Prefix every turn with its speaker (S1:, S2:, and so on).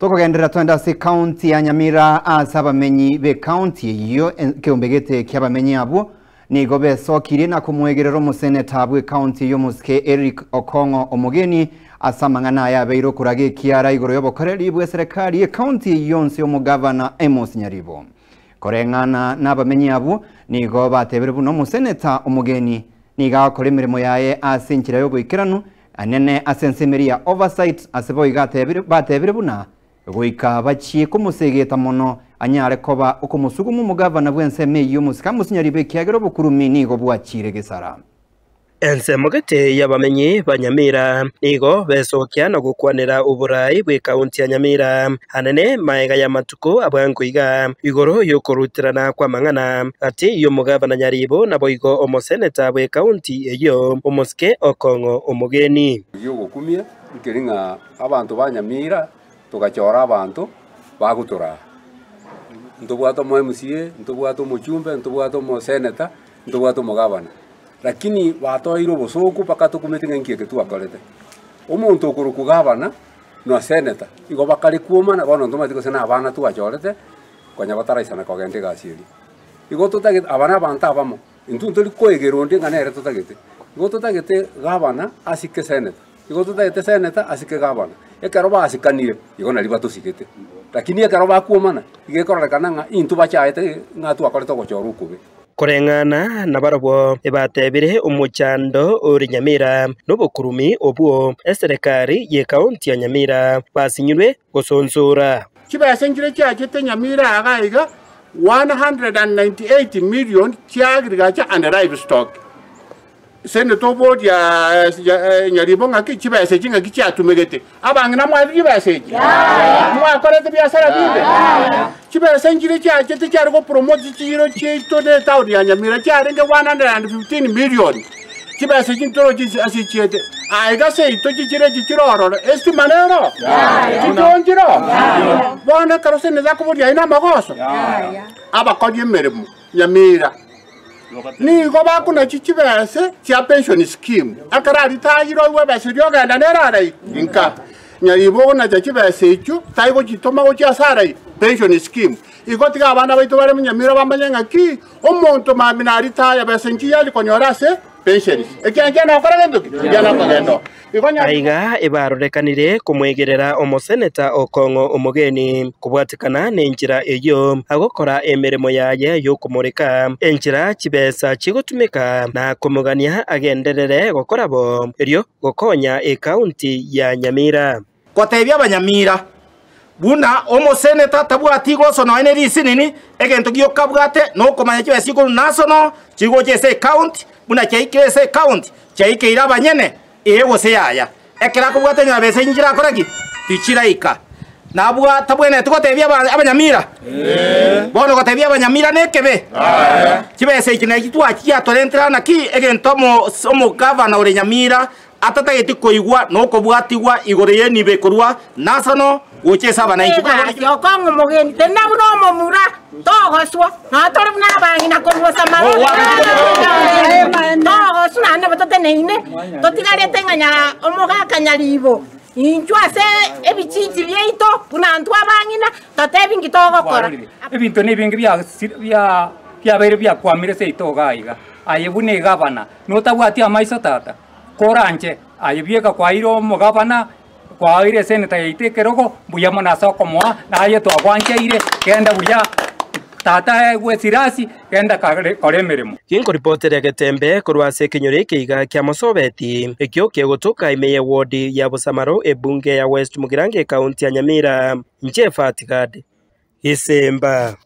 S1: Tukugendera twenda si county ya Nyamira asa abamenyi be county iyo kiumbegete ky'abamenyi abo nigo besokire na kumwegerera umuseneta bwe county yo Muske Eric Okongo Omugeni asamangana yabeiro kurage kiara igoro yobokoreri bwe serikali ye county yonse yo mugavana Amos Nyaribo korengana n'abamenyi abo nigo batebere buno umuseneta Omugeni niga akora imirimo yaye asinkira yo gwikiranu anene asensemeria oversight asebo igatebere batebere buna Goika bachi kumusegeta mono anyare koba ukumusugu mu mugavana bwenseme yo musika musinyaribe kyagero bukurumi nigo bwachire gesara
S2: Ensemogete y'abamenyi banyamira nigo besokya no gukwanira uburayi bwe county ya Nyamira hanene maega ya matuko abwanguiga igoro yo kurutirana kwa mangana ati yo mugavana Nyaribo nabo igo omoseneta bwe county eyo Muske Okongo Omugeni
S3: yo gukumia ngeringa abantu banyamira tugachora abantu bagutura ntubwato mu MCA ntubwato mu chumbe ntubwato mu senator ntubwato mu gavana lakini watoiro bosoku pakato kumetinga nkieke tu akorete umuntu okuru ku gavana no senator igo bakali kuomana bono ntomatiko sena abana tu achorete konya bataraisana kogende gasiri igo tutagete abana banta abamo intuntuli koegeronde nganere tutagete igo tutagete gavana asike senator igo tutagete senator asike gavana ekaroba asikanire igo nali batusikete lakini ekaroba kuomana igekorekana nga intu bachaete ngatu akorete gochorukube
S2: korengana nabarabo ebatebire umuchando uri Nyamira n'obukurumi obuo eserikali ye county ya Nyamira basinyirwe gosonsora
S4: kibasengire cyagete Nyamira agaiga 198 million cyagirigacha and livestock Senator board ya Nyaribo ngaki kibase kinga kichatumegete abangina mwari kibase mwakorete byasara bibe kibase ngire cyagete cyari go promote kiro cyito de town ya Nyamira cyari nge 115 million kibase kintoro asichete aiga se ito kikiroro estimanero kitonjiro bona karose neza kuburi ina magoso abakodye meremu Nyamira Nigo bakuna chibese cha pension scheme akarari tayiro webese ryoganda nerarai inka Nyaribo na chibese ichu taigo chitoma go chasarai pension scheme igoti abana baitu bare Nyamira bamanyanga ki omonto maminari taya besenki yali konyorase pension ekyanjya na koragendo yana kogendo
S2: aiga ebarorekanire kumwegerera omoseneta Okongo Omugeni kubwatikana n'enjira eyo agokora emirimo yaye yo kumurika enjira kibesa kigotumika na kumugania agenderere gokorabo eryo gokonya county ya Nyamira
S5: kotebya abanyamira buna omoseneta tabwati goso no enerisi nini egento gyokabwate no komanya kibesi ko national kigo cyese county buna cyikese county cyikeira abanyene ewo se yaya ekera kubwate nyabese njira koragi tichiraika nabwa tabwene tukotebya abanyamira bono kotebya abanyamira nekebe kibese ikine kitwa kiatorentera naki egento mo gavana ore Nyamira atatageti koigwa no kobwatigwa igoreye nibe korwa national wochesa banaichi
S6: Okongo Omugeni tena buno mumura togoswa na tori na bangina korwa samara togoswa na batote neine totigare tenganya omugaka Nyaribo inchwase ebichichi byeito bunantu abangina tatebingi togokora
S7: ebintu nebingi bya bere bya kwamire se itogaiga ayebune gavana notabwati amaiso tata koranje ayebieka kwairo mugavana kwaire seneta yitekerogo buya monasa komwa naye twagwancheire kenda buya tata gwesirasi kenda koremeremo
S2: kinko reporter ya Getembe korwase kinyore kiga kya Mosobeti ekyo kegotoka imeye ward ya Busamaro ebunge ya West Mugirange county ya Nyamira nche Fatigade Isemba